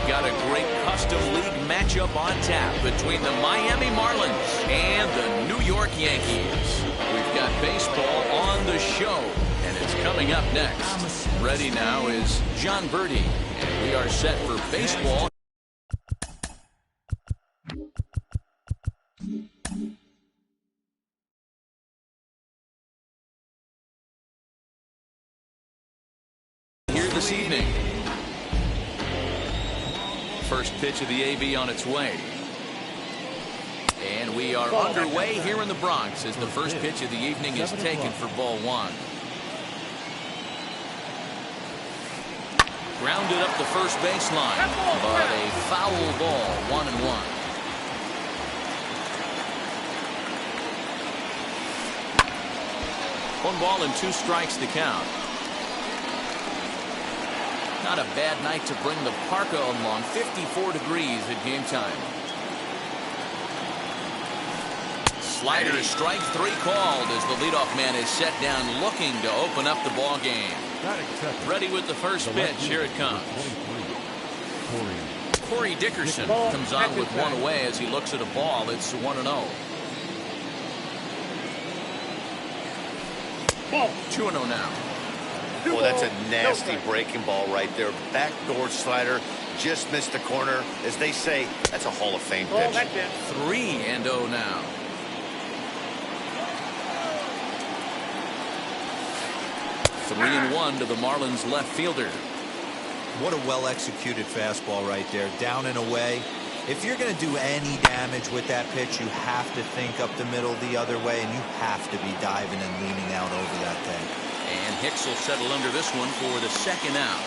got a great custom league matchup on tap between the Miami Marlins and the New York Yankees. We've got baseball on the show, and it's coming up next. Ready now is John Birdie, and we are set for baseball. Here this evening. First pitch of the AB on its way. And we are underway here in the Bronx as the first pitch of the evening is taken for ball one. Grounded up the first baseline, but a foul ball, 1-1. One ball and 2 strikes to count. Not a bad night to bring the parka along. 54 degrees at game time. Slider is strike 3 called as the leadoff man is set down looking to open up the ball game. Ready with the first pitch. Here it comes. Corey Dickerson comes on with one away as he looks at a ball. It's 1-0. 2-0 now. Well, that's a nasty breaking ball right there. Backdoor slider, just missed the corner. As they say, that's a Hall of Fame pitch. 3-0 now. Three and 1 to the Marlins left fielder. What a well-executed fastball right there, down and away. If you're going to do any damage with that pitch, you have to think up the middle the other way, and you have to be diving and leaning out over that thing. And Hicks will settle under this one for the second out.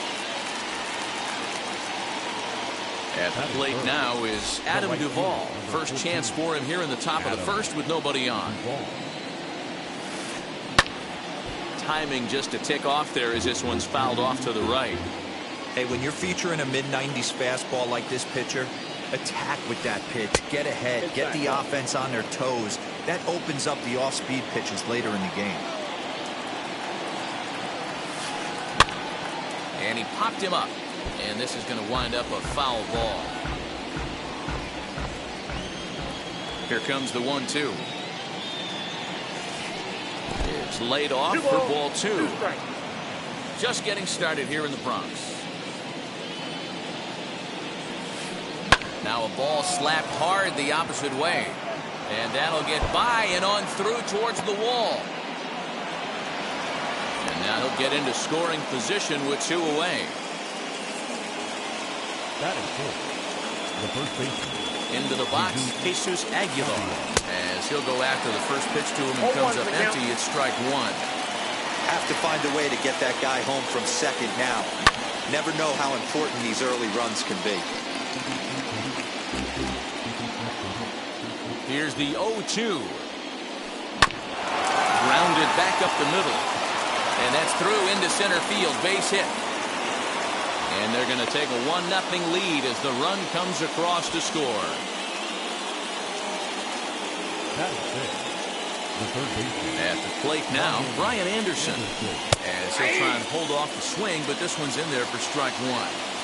At the plate now is Adam Duvall. First chance for him here in the top of the first with nobody on. Timing just to tick off there as this one's fouled off to the right. Hey, when you're featuring a mid-90s fastball like this pitcher, attack with that pitch. Get ahead. Get the offense on their toes. That opens up the off-speed pitches later in the game. And he popped him up. And this is going to wind up a foul ball. Here comes the 1-2. It's laid off for ball 2. Just getting started here in the Bronx. Now a ball slapped hard the opposite way. And that'll get by and on through towards the wall. And now he'll get into scoring position with 2 away. That is good. The first baseman. Into the box, Jesus Aguilar. As he'll go after the first pitch to him and comes up empty, it's strike 1. Have to find a way to get that guy home from second now. Never know how important these early runs can be. Here's the 0-2. Grounded back up the middle. And that's through into center field. Base hit. And they're going to take a 1-0 lead as the run comes across to score. That is it. The third baseman. At the plate now, Brian Anderson. As he'll try and hold off the swing, but this one's in there for strike 1.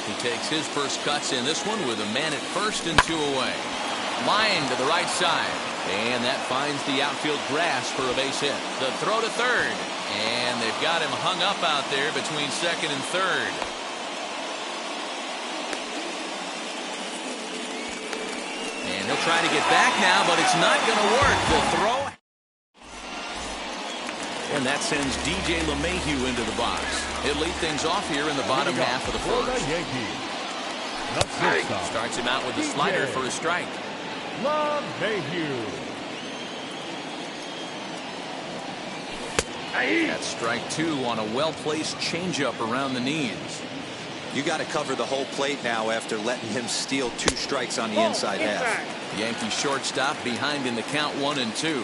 He takes his first cuts in this one with a man at first and 2 away. Line to the right side. And that finds the outfield grass for a base hit. The throw to third. And they've got him hung up out there between second and third. And he'll try to get back now, but it's not going to work. The throw. And that sends DJ LeMahieu into the box. He'll lead things off here in the bottom half of the first. Starts him out with the slider for a strike. LeMahieu. That's strike 2 on a well-placed changeup around the knees. You got to cover the whole plate now after letting him steal 2 strikes on the inside half. Yankee shortstop behind in the count 1-2.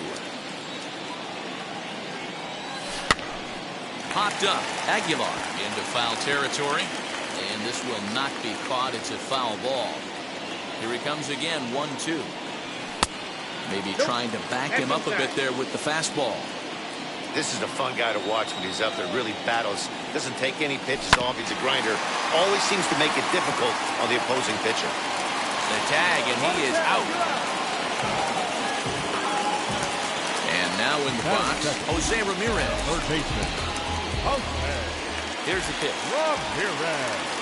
Popped up. Aguilar into foul territory. And this will not be caught. It's a foul ball. Here he comes again, 1-2. Maybe trying to back him up a bit there with the fastball. This is a fun guy to watch when he's up there. Really battles Doesn't take any pitches off. He's a grinder. Always seems to make it difficult on the opposing pitcher. The tag, and he is out. And now in the box, Jose Ramirez. Third baseman. Okay. Here's the pitch. Ramirez.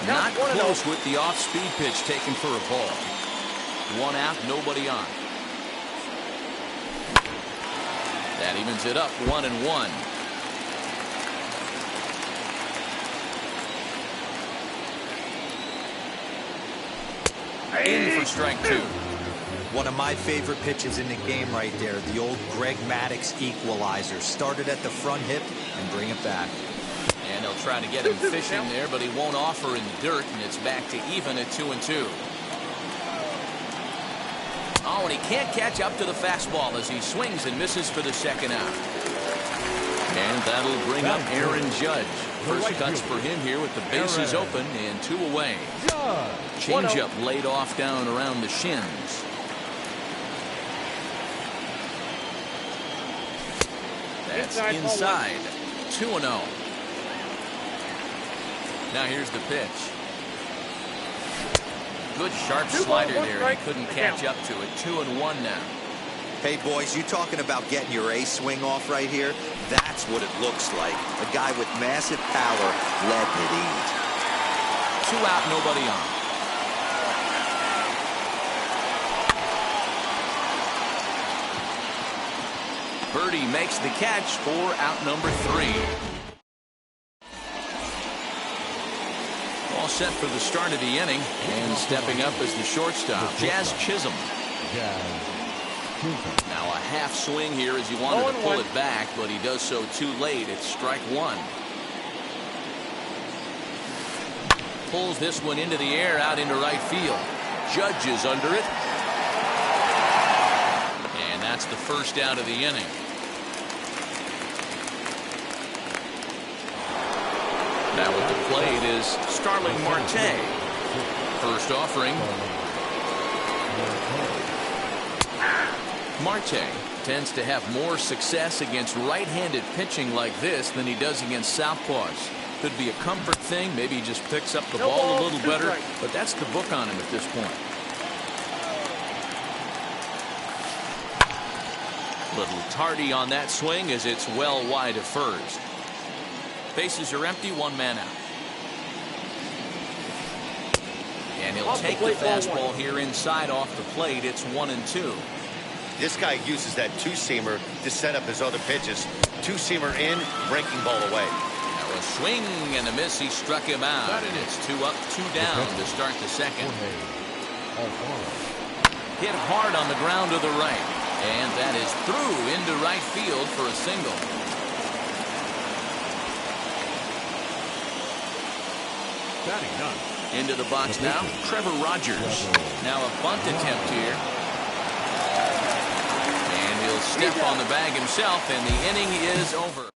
Not close with the off-speed pitch taken for a ball. 1 out, nobody on. That evens it up, 1-1. In for strike 2. One of my favorite pitches in the game right there. The old Greg Maddux equalizer. Started at the front hip and bring it back. And they'll try to get him fishing there, but he won't offer in the dirt, and it's back to even at 2-2. Oh, and he can't catch up to the fastball as he swings and misses for the second out. And that'll bring up Aaron Judge. First cuts for him here with the bases open and 2 away. Changeup laid off down around the shins. That's inside. 2-0. Now here's the pitch. Good sharp slider there. He couldn't catch up to it. 2-1 now. Hey, boys, you talking about getting your A swing off right here? That's what it looks like. A guy with massive power letting it eat. 2 out, nobody on. Birdie makes the catch for out number 3. All set for the start of the inning, and stepping up as the shortstop, Jazz Chisholm. Now a half swing here as he wanted to pull it back, but he does so too late. It's strike 1. Pulls this one into the air out into right field. Judge is under it. And that's the first out of the inning. Now at the plate is Starling Marte. First offering. Marte tends to have more success against right-handed pitching like this than he does against southpaws. Could be a comfort thing. Maybe he just picks up the ball a little better. But that's the book on him at this point. Little tardy on that swing as it's well wide of first. Bases are empty, 1 man out. And he'll take the fastball here inside off the plate. It's 1-2. This guy uses that two-seamer to set up his other pitches. Two-seamer in, breaking ball away. Now a swing and a miss. He struck him out. And it's 2 up, 2 down to start the second. Hit hard on the ground to the right. And that is through into right field for a single. Into the box now, Trevor Rogers. Now a bunt attempt here. And he'll step on the bag himself, and the inning is over.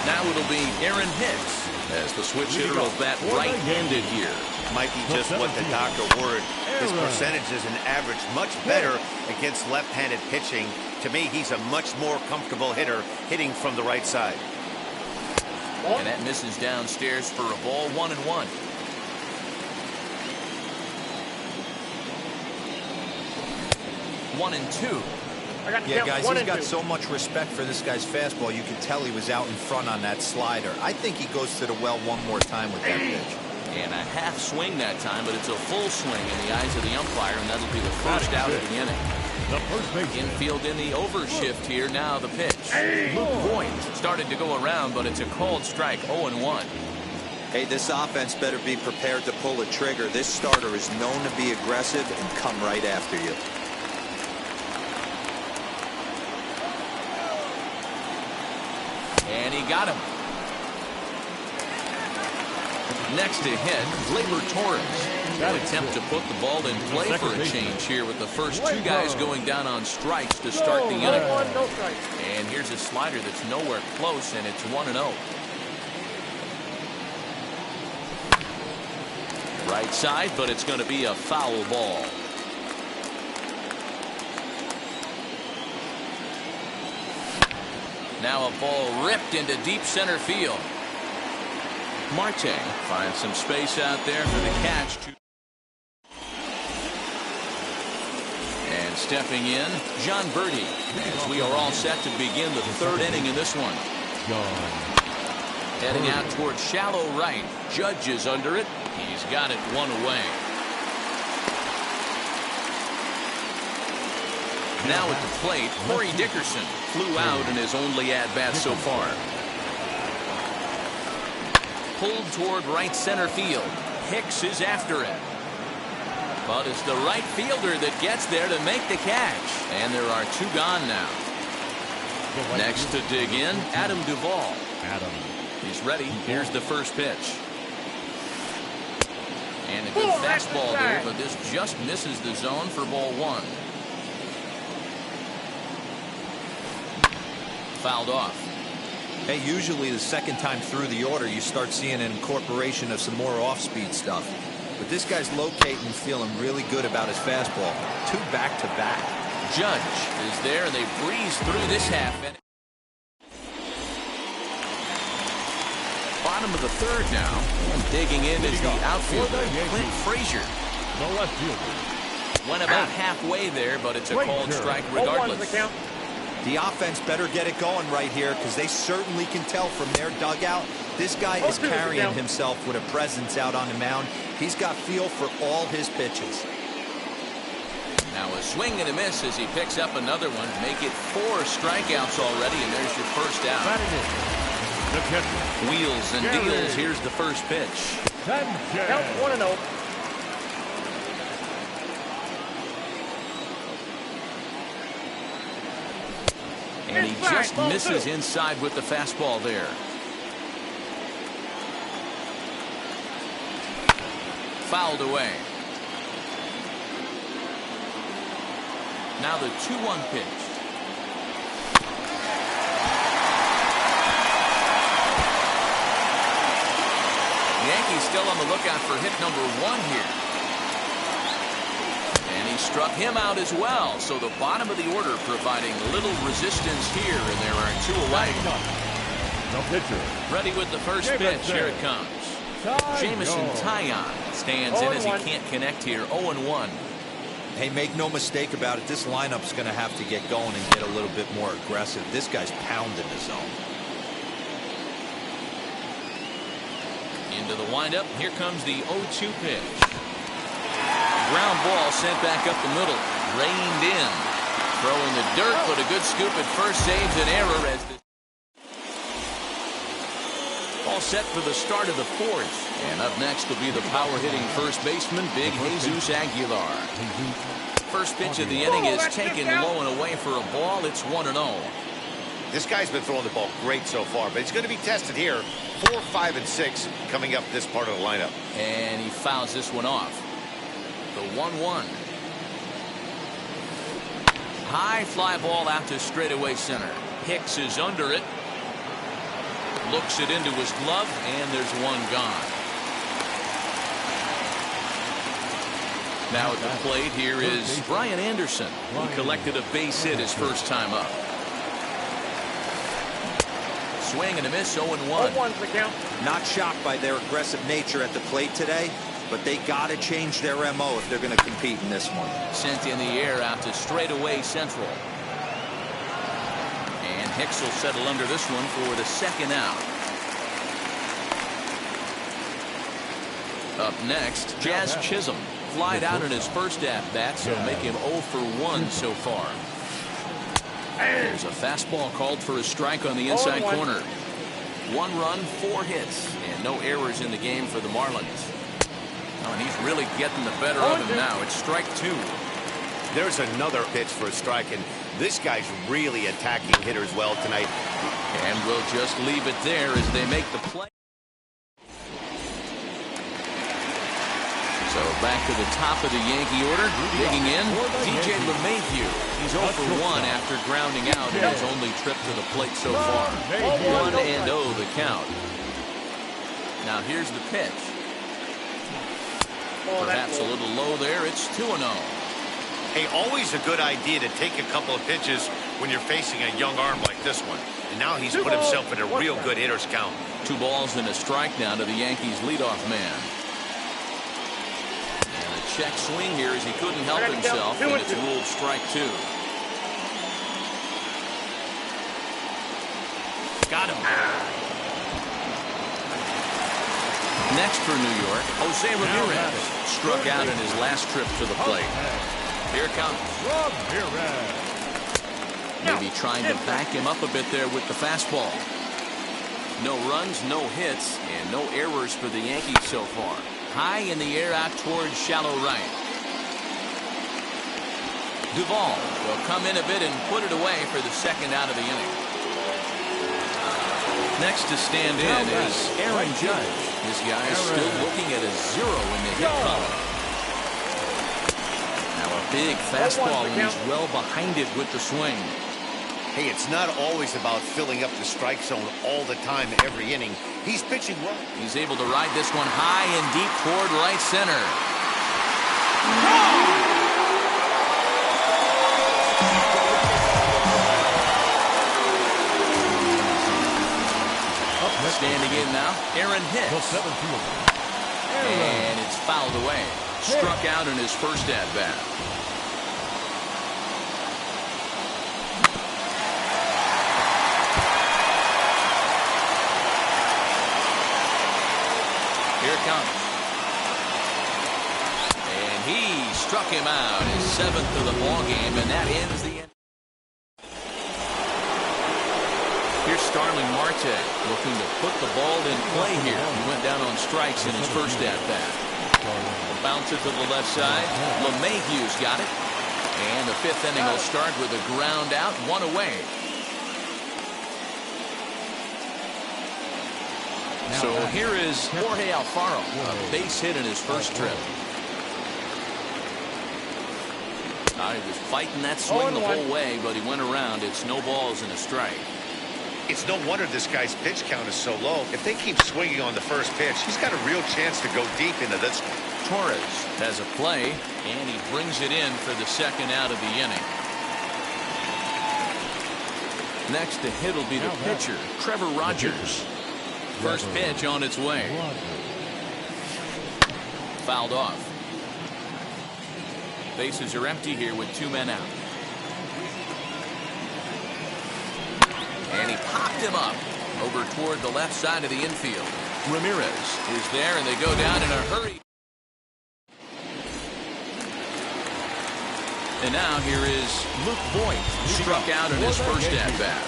Now it'll be Aaron Hicks as the switch hitter will bat right-handed here. Might be just what the doctor ordered. His percentages and average much better against left-handed pitching. To me, he's a much more comfortable hitter hitting from the right side. And that misses downstairs for a ball, 1-1. One and two. Yeah, guys, he's got so much respect for this guy's fastball. You can tell he was out in front on that slider. I think he goes to the well one more time with that pitch. And a half swing that time, but it's a full swing in the eyes of the umpire, and that'll be the first out of the inning. Infield in the overshift here. Now the pitch. Luke Voigt started to go around, but it's a called strike, 0-1. Hey, this offense better be prepared to pull a trigger. This starter is known to be aggressive and come right after you. And he got him. Next to hit, Gleyber Torres will attempt to put the ball in play for a change here with the first two guys going down on strikes to start the inning. And here's a slider that's nowhere close, and it's 1-0. Right side, but it's going to be a foul ball. Now a ball ripped into deep center field. Marte finds some space out there for the catch. And stepping in, John Birdie, as we are all set to begin the third inning in this one. Heading out towards shallow right. Judge is under it. He's got it one away. Now at the plate, Corey Dickerson flew out in his only at-bat so far. Pulled toward right center field. Hicks is after it. But it's the right fielder that gets there to make the catch. And there are two gone now. Next to dig in, Adam Duvall. He's ready. Here's the first pitch. And a good fastball there, but this just misses the zone for ball one. Fouled off. Hey, usually the second time through the order, you start seeing an incorporation of some more off-speed stuff. But this guy's locating and feeling really good about his fastball. Two back-to-back. Judge is there, and they breeze through this half inning. Bottom of the third now, and digging in is the outfielder, Clint Frazier. The left fielder. Went about halfway there, but it's a called strike regardless. The offense better get it going right here because they certainly can tell from their dugout. This guy is carrying himself with a presence out on the mound. He's got feel for all his pitches. Now a swing and a miss as he picks up another one. Make it 4 strikeouts already, and there's your first out. Wheels and deals. Here's the first pitch. Count 1-0. And he just misses inside with the fastball there. Fouled away. Now the 2-1 pitch. Yankees still on the lookout for hit number 1 here. And he struck him out as well. So the bottom of the order providing little resistance here, and there are 2 away. The pitcher. Ready with the first pitch. Here it comes. Jamison Taillon stands in as he can't connect here. 0-1. Hey, make no mistake about it. This lineup's going to have to get going and get a little bit more aggressive. This guy's pounding the zone. Into the windup. Here comes the 0-2 pitch. Ground ball sent back up the middle. Reined in. Throwing the dirt, but a good scoop at first saves an error as the all set for the start of the 4th. And up next will be the power-hitting first baseman, Big Jesus Aguilar. First pitch of the inning is taken low and away for a ball. It's 1-0. This guy's been throwing the ball great so far, but he's going to be tested here. 4, 5, and 6 coming up this part of the lineup. And he fouls this one off. The 1-1. High fly ball out to straightaway center. Hicks is under it. Looks it into his glove, and there's one gone. Now at the plate, here is Brian Anderson, who collected a base hit his first time up. Swing and a miss, 0-1. 0-1's the count. Not shocked by their aggressive nature at the plate today, but they got to change their MO if they're going to compete in this one. Sent in the air out to straightaway central. And Hicks will settle under this one for the second out. Up next, Jazz Chisholm flied out in his first at-bat, so make him 0 for 1 so far. There's a fastball called for a strike on the inside corner. 1 run, 4 hits, and no errors in the game for the Marlins. Oh, and he's really getting the better of him now. It's strike 2. There's another pitch for a strike, and this guy's really attacking hitters well tonight. And we'll just leave it there as they make the play. So back to the top of the Yankee order. Digging in, DJ LeMahieu. He's 0 for 1 after grounding out in his only trip to the plate so far. 1-0 the count. Now here's the pitch. Perhaps a little low there. It's 2-0. Hey, always a good idea to take a couple of pitches when you're facing a young arm like this one. And now he's put himself in a real good hitter's count. 2 balls and a strike now to the Yankees leadoff man. And a check swing here as he couldn't help himself, and it's ruled strike 2. Got him. Next for New York, Jose Ramirez struck out in his last trip to the plate. Here it comes. Maybe trying to back him up a bit there with the fastball. No runs, no hits, and no errors for the Yankees so far. High in the air out towards shallow right. Duvall will come in a bit and put it away for the second out of the inning. Next to stand in is Aaron Judge. This guy is still looking at a 0 in the hit column. Now a big fastball, and he's well behind it with the swing. Hey, it's not always about filling up the strike zone all the time, every inning. He's pitching well. He's able to ride this one high and deep toward right center. Standing in now, Aaron Hicks. And it's fouled away. Struck out in his first at-bat. Here it comes. And he struck him out, his 7th of the ball game, and that ends the end. Here's Starling Marte looking to put the ball in play here. He went down on strikes in his first at-bat. Bounce it to the left side. LeMahieu's got it. And the 5th inning will start with a ground out, 1 away. So here is Jorge Alfaro, a base hit in his first trip. He was fighting that swing the whole way, but he went around. It's no balls and a strike. It's no wonder this guy's pitch count is so low. If they keep swinging on the first pitch, he's got a real chance to go deep into this one. Torres has a play, and he brings it in for the second out of the inning. Next to hit will be the pitcher, Trevor Rogers. First pitch on its way. Fouled off. Bases are empty here with 2 men out. And he popped him up over toward the left side of the infield. Ramirez is there, and they go down in a hurry. And now here is Luke Voigt, struck out in his first at-bat.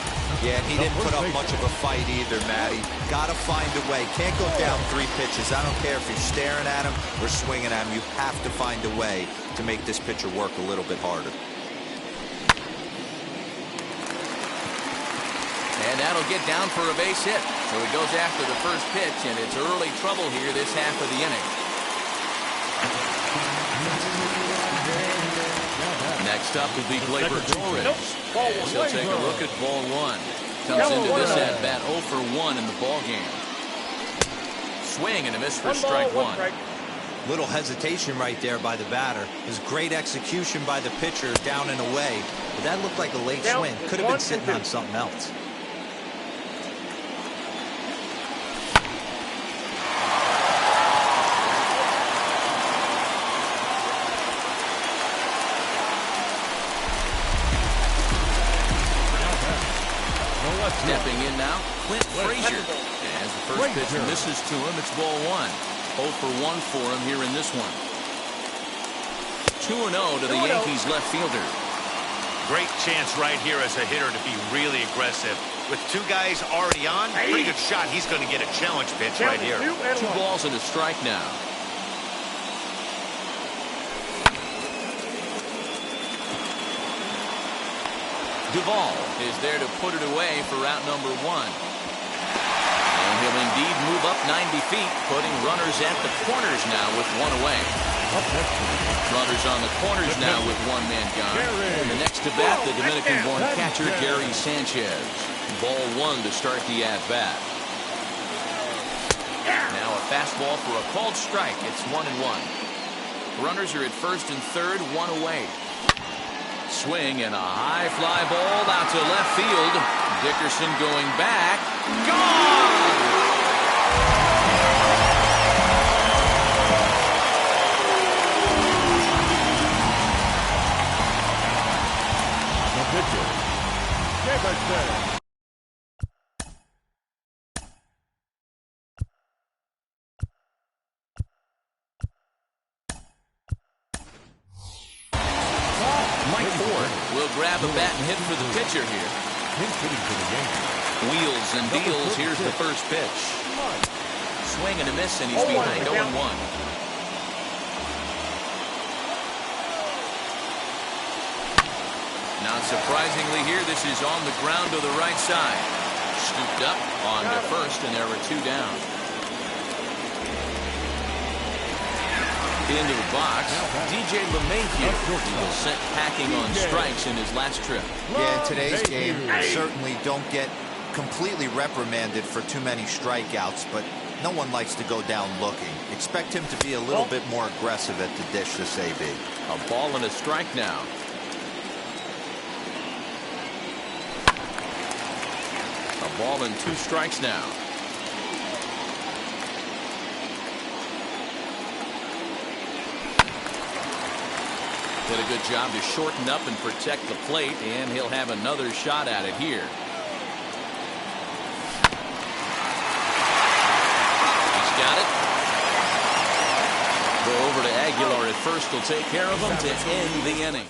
Yeah, and he didn't put up much of a fight either, Matty. Got to find a way. Can't go down 3 pitches. I don't care if you're staring at him or swinging at him. You have to find a way to make this pitcher work a little bit harder. And that'll get down for a base hit. So he goes after the first pitch, and it's early trouble here this half of the inning. Next up will be Gleyber Torres. As he'll take a look at ball 1. Comes into this at-bat 0 for 1 in the ball game. Swing and a miss for strike 1. Little hesitation right there by the batter. It was great execution by the pitcher down and away. But that looked like a late swing. Could have been sitting on something else. Stepping in now, Clint Frazier. As the first pitch misses to him, it's ball 1. 0 for 1 for him here in this one. 2-0 to the Yankees left fielder. Great chance right here as a hitter to be really aggressive. With 2 guys already on, pretty good shot. He's going to get a challenge pitch right here. 2 balls and a strike now. Duvall is there to put it away for out number 1. And he'll indeed move up 90 feet, putting runners at the corners now with 1 away. Runners on the corners now with 1 man gone. And the next to bat, the Dominican-born catcher, Gary Sanchez. Ball 1 to start the at-bat. Now a fastball for a called strike. It's 1-1. Runners are at first and third, 1 away. Swing and a high fly ball out to left field. Dickerson going back. Gone! The pitcher, Dickerson. Mike Ford will grab a bat and hit for the pitcher here. Pinch hitting for the Yankees. Wheels and deals. Here's the first pitch. Swing and a miss, and he's behind 0-1. Not surprisingly here, this is on the ground to the right side. Scooped up on to first, and there were 2 down. Into the box, DJ LeMahieu. He was sent packing on strikes in his last trip. Yeah, in today's game, certainly don't get completely reprimanded for too many strikeouts, but no one likes to go down looking. Expect him to be a little bit more aggressive at the dish this AB. A ball and a strike now. A ball and 2 strikes now. Did a good job to shorten up and protect the plate, and he'll have another shot at it here. He's got it. Go over to Aguilar at first. Will take care of him to end the inning.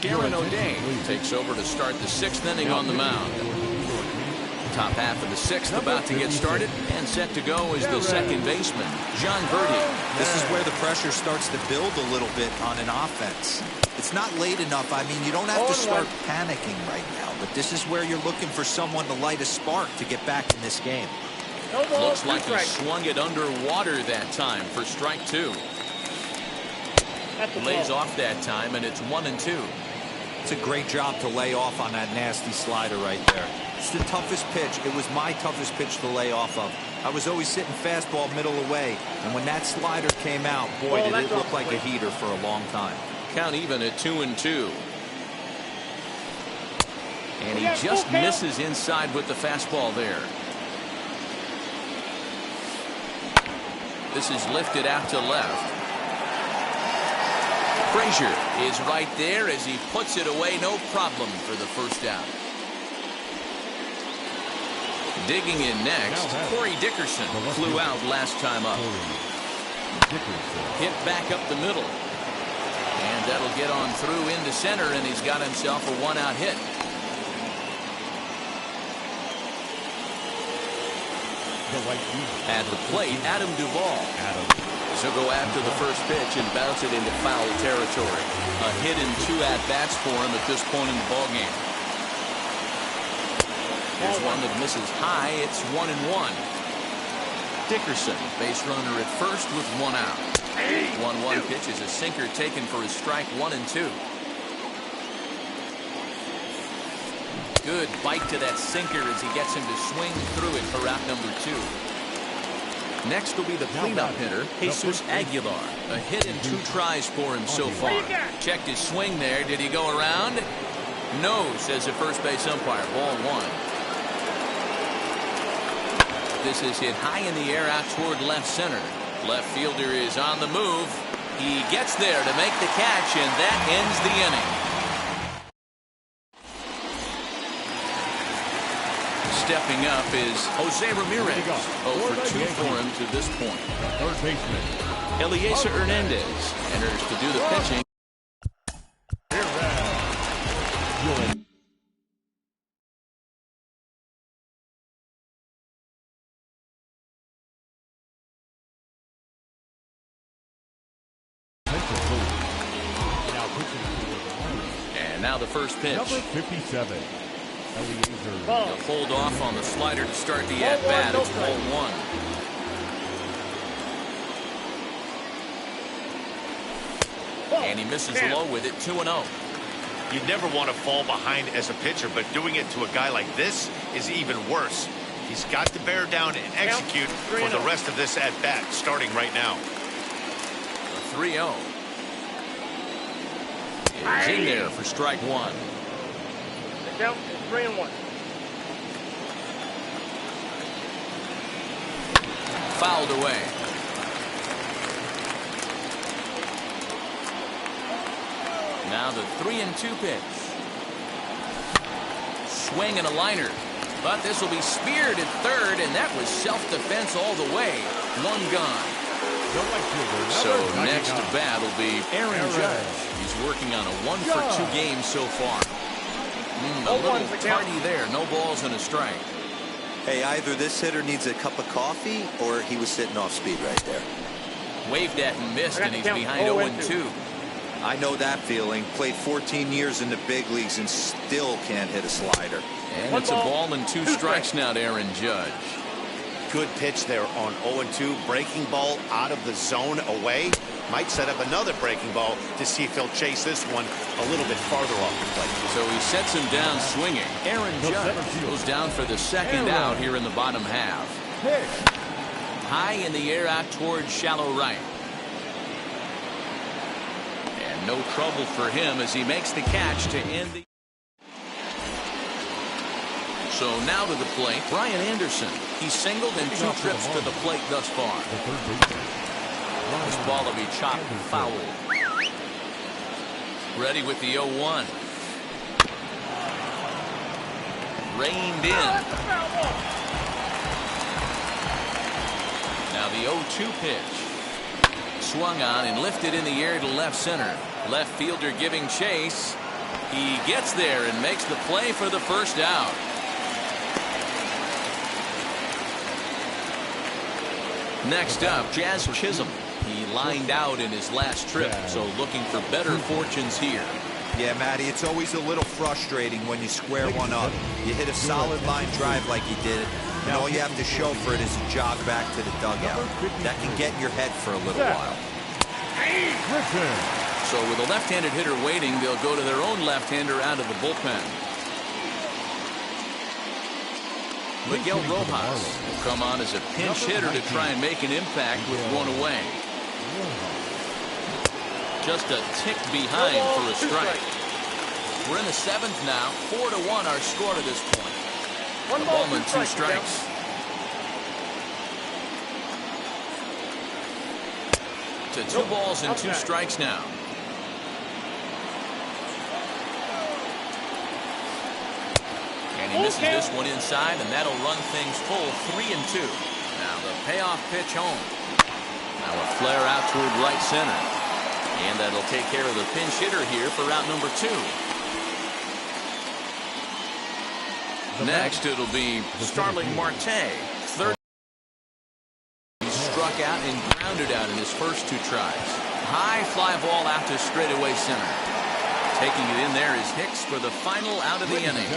Aaron O'Day takes over to start the 6th inning on the mound. Top half of the 6th about to get started, and set to go is the second baseman, John Birdie. This is where the pressure starts to build a little bit on an offense. It's not late enough. I mean, you don't have to start panicking right now, but this is where you're looking for someone to light a spark to get back in this game. Looks like he swung it underwater that time for strike 2. Lays off that time, and it's 1-2. It's a great job to lay off on that nasty slider right there. It's the toughest pitch. It was my toughest pitch to lay off of. I was always sitting fastball middle away, and when that slider came out, boy, did it look like a heater for a long time. Count even at 2-2. And he just misses inside with the fastball there. This is lifted out to left. Frazier is right there as he puts it away, no problem for the first out. Digging in next, Corey Dickerson flew out last time up. Hit back up the middle. And that'll get on through into center, and he's got himself a 1-out hit. At the plate, Adam Duvall. So go after the first pitch and bounce it into foul territory. A hit and 2 at-bats for him at this point in the ballgame. Here's one that misses high. It's 1-1. Dickerson, base runner at first with 1 out. 1-1 pitch is a sinker taken for his strike 1-2. Good bite to that sinker as he gets him to swing through it for out number 2. Next will be the cleanup hitter, Jesus Aguilar. A hit and 2 tries for him so far. Checked his swing there. Did he go around? No, says the first base umpire. Ball 1. This is hit high in the air out toward left center. Left fielder is on the move. He gets there to make the catch, and that ends the inning. Stepping up is Jose Ramirez. 0 for 2 for him to this point. Third baseman, Eliezer Hernandez enters to do the pitching. And now the first pitch. number 57. He'll hold off on the slider to start the at-bat. It's ball 1. And he misses low with it, 2-0. You never want to fall behind as a pitcher, but doing it to a guy like this is even worse. He's got to bear down and execute for the rest of this at-bat, starting right now. 3-0. He's in there for strike one. The count is 3-1. Fouled away. Now the 3-2 pitch. Swing and a liner. But this will be speared at third, and that was self-defense all the way. One gone. So next to bat will be Aaron Judge. He's working on a 1-for-2 game so far. A little tardy there. No balls and a strike. Hey, either this hitter needs a cup of coffee or he was sitting off speed right there. Waved at and missed, and he's behind 0-2. I know that feeling. Played 14 years in the big leagues and still can't hit a slider. And it's a ball and 2 strikes now to Aaron Judge. Good pitch there on 0-2. Breaking ball out of the zone away. Might set up another breaking ball to see if he'll chase this one a little bit farther off the plate. So he sets him down swinging. Aaron Judge goes down for the second out here in the bottom half. High in the air out towards shallow right. And no trouble for him as he makes the catch to end the... So now to the plate, Brian Anderson. He's singled in 2 trips to the plate thus far. This ball will be chopped and fouled. Ready with the 0-1. Reined in. Now the 0-2 pitch. Swung on and lifted in the air to left center. Left fielder giving chase. He gets there and makes the play for the first out. Next up, Jazz Chisholm. He lined out in his last trip, so looking for better fortunes here. Yeah, Matty, it's always a little frustrating when you square one up. You hit a solid line drive like he did, and all you have to show for it is a jog back to the dugout. That can get in your head for a little while. So with a left-handed hitter waiting, they'll go to their own left-hander out of the bullpen. Miguel Rojas will come on as a pinch hitter to try and make an impact with one away. Just a tick behind for a strike. We're in the 7th now. 4-1 our score to this point. One A ball ball and 2 strikes. To 2 balls and 2 strikes now. And he misses this one inside, and that'll run things full 3-2. Now the payoff pitch home. Now a flare out toward right center. And that'll take care of the pinch hitter here for route number 2. Next, it'll be Starling Marte. Third. He struck out and grounded out in his first 2 tries. High fly ball out to straightaway center. Taking it in there is Hicks for the final out of the inning.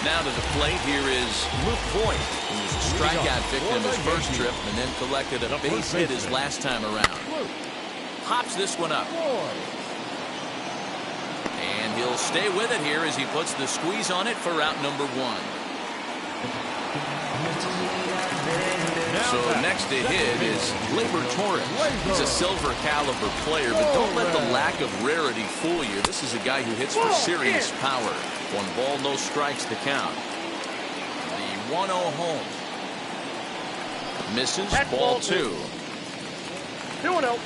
Now to the plate, here is Luke Voigt, who was a strikeout victim his first trip and then collected a base hit his last time around. Hops this one up. And he'll stay with it here as he puts the squeeze on it for route number 1. So next to hit is Gleyber Torres. He's a silver caliber player, but don't let the lack of rarity fool you. This is a guy who hits for serious power. 1 ball, no strikes to count. The 1-0 home. Misses, ball 2. 2-0.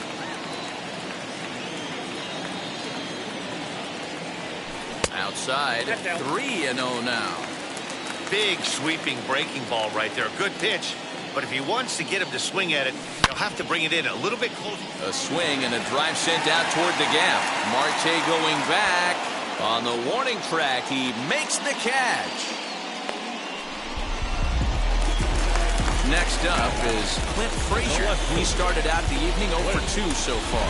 Outside, 3-0 now. Big sweeping breaking ball right there. Good pitch. But if he wants to get him to swing at it, he'll have to bring it in a little bit closer. A swing and a drive sent out toward the gap. Marte going back. On the warning track, he makes the catch. Next up is Clint Frazier. He started out the evening 0 for 2 so far.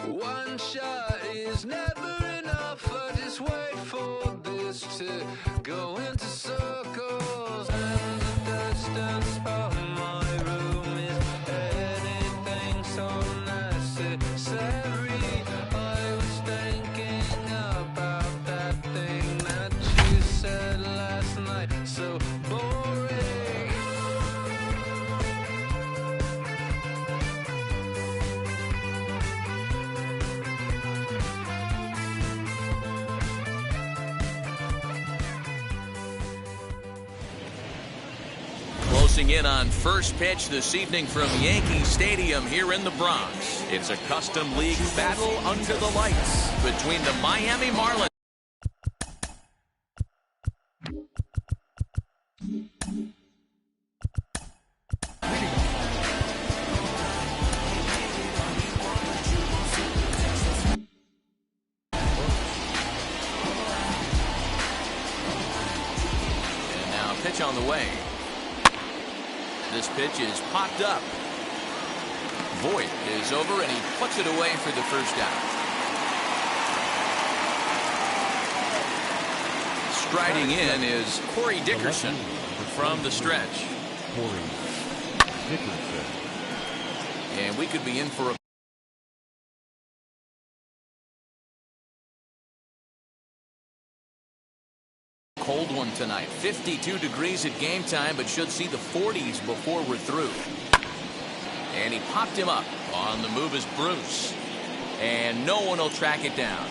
One shot is never enough. I just wait for this to go into circles. And the distance of my room is anything so necessary. I was thinking about that thing that you said last night. So boring. Closing in on first pitch this evening from Yankee Stadium here in the Bronx. It's a custom league battle under the lights between the Miami Marlins. And now pitch on the way. This pitch is popped up. Voit is over, and he puts it away for the first out. Striding in is Corey Dickerson from the stretch. Corey Dickerson. And we could be in for a cold one tonight. 52 degrees at game time, but should see the 40s before we're through. And he popped him up. On the move is Bruce. And no one will track it down.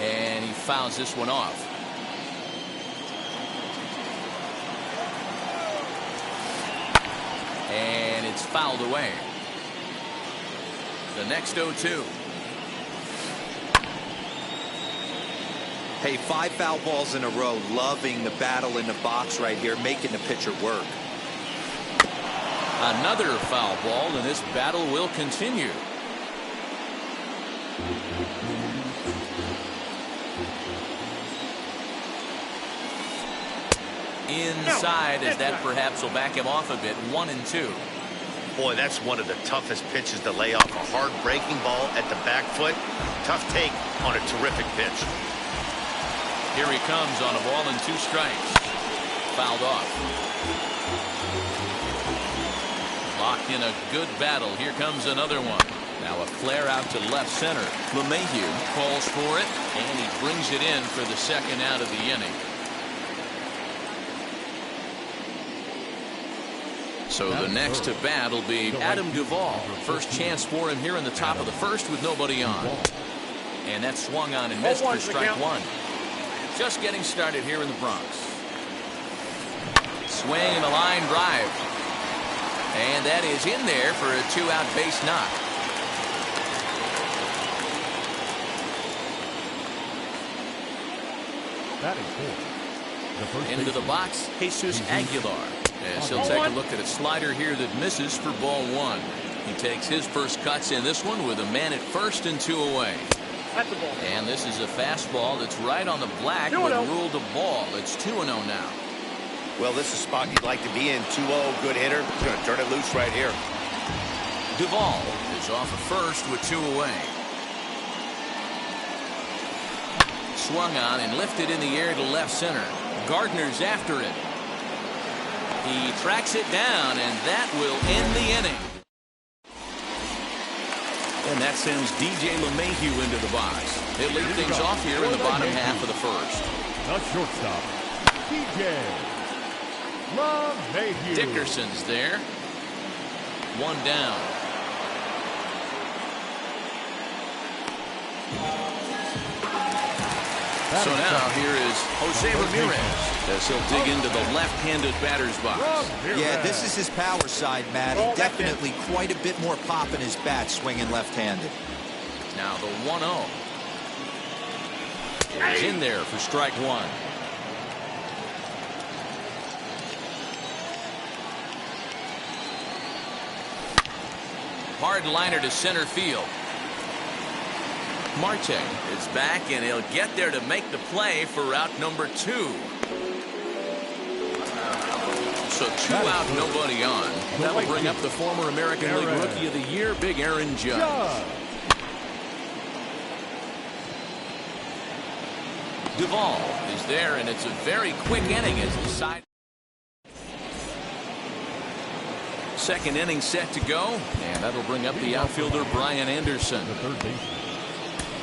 And he fouls this one off. And it's fouled away. The next 0-2. Hey, 5 foul balls in a row. Loving the battle in the box right here, making the pitcher work. Another foul ball, and this battle will continue. Inside, as that perhaps will back him off a bit. 1-2. Boy, that's one of the toughest pitches to lay off. A hard breaking ball at the back foot. Tough take on a terrific pitch. Here he comes on a ball and 2 strikes. Fouled off. Locked in a good battle. Here comes another one. Now a flare out to left center. LeMahieu calls for it, and he brings it in for the second out of the inning. So the next to bat will be Adam Duvall. First chance for him here in the top of the first with nobody on. And that swung on and missed for strike 1. Just getting started here in the Bronx. Swing and a line drive. And that is in there for a 2-out base knock. Batting fourth. Into the box, Jesus Aguilar. As he'll take a look at a slider here that misses for ball 1. He takes his first cuts in this one with a man at first and 2 away. That's a ball. And this is a fastball that's right on the black, but ruled a ball. It's 2-0 now. Well, this is a spot you'd like to be in. 2-0, good hitter. He's going to turn it loose right here. Duvall is off of first with 2 away. Swung on and lifted in the air to left center. Gardner's after it. He tracks it down, and that will end the inning. And that sends DJ LeMahieu into the box. He'll lead things off here in the bottom half of the first. The shortstop, DJ LeMahieu. Dickerson's there. 1 down. So now here is Jose Ramirez as he'll dig into the left-handed batter's box. Yeah, this is his power side, Matty. Definitely quite a bit more pop in his bat swinging left-handed. Now the 1-0. He's in there for strike 1. Hard liner to center field. Marte is back, and he'll get there to make the play for route number 2. So 2 out, nobody on. That will bring up the former American League Rookie of the Year, Big Aaron Judge. Duvall is there, and it's a very quick inning as the side. Second inning set to go, and that'll bring up the outfielder Brian Anderson. The third baseman,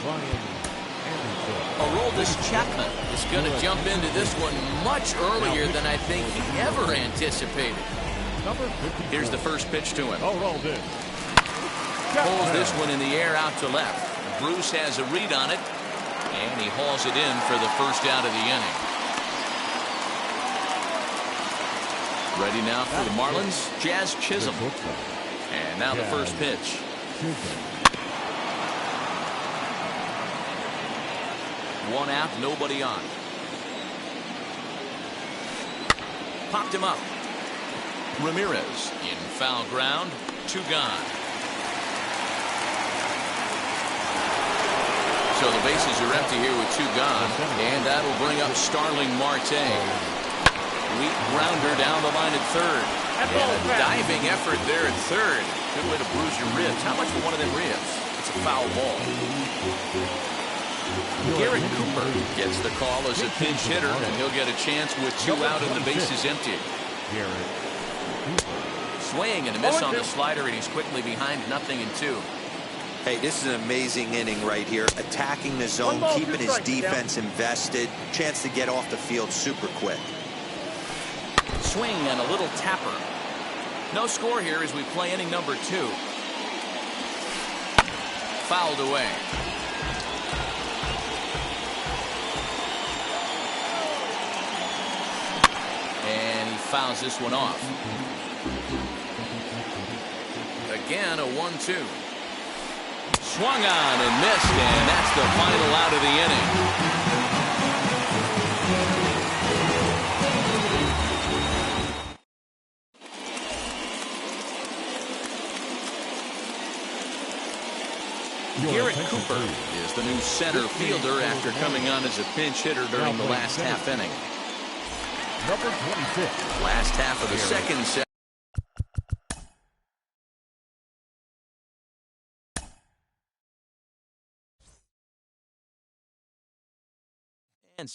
Brian Anderson. Aroldis Chapman is going to jump into this one much earlier than I think he ever anticipated. Number 54. Here's the first pitch to him. Aroldis. Pulls this one in the air out to left. Bruce has a read on it, and he hauls it in for the first out of the inning. Ready now for the Marlins, Jazz Chisholm. And now the first pitch. One out, nobody on. Popped him up. Ramirez in foul ground, 2 gone. So the bases are empty here with 2 gone, and that'll bring up Starling Marte. Weak grounder down the line at third. And a diving effort there at third. Good way to bruise your ribs. How much for one of them ribs? It's a foul ball. Garrett Cooper gets the call as a pinch hitter, and he'll get a chance with 2 out and the bases empty. Swing and a miss on the slider, and he's quickly behind 0-2. Hey, this is an amazing inning right here. Attacking the zone, keeping his defense invested. Chance to get off the field super quick. Swing and a little tapper. No score here as we play inning number 2. Fouled away. And he fouls this one off. Again, a 1-2. Swung on and missed, and that's the final out of the inning. Garrett Cooper is the new center fielder after coming on as a pinch hitter during the last half inning. Number 26. Last half of the second set. And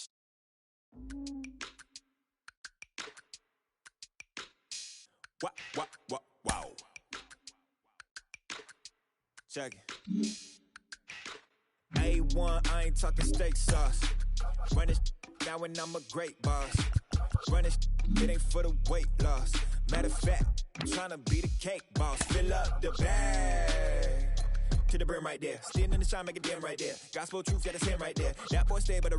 Wow. Check it. A1, I ain't talking steak sauce. Run this now and I'm a great boss. Run this, it ain't for the weight loss. Matter of fact, I'm trying to be the cake boss. Fill up the bag to the brim right there. Standing in the shine, make it dim right there. Gospel truth, yeah, that's him right there. That boy stay, but the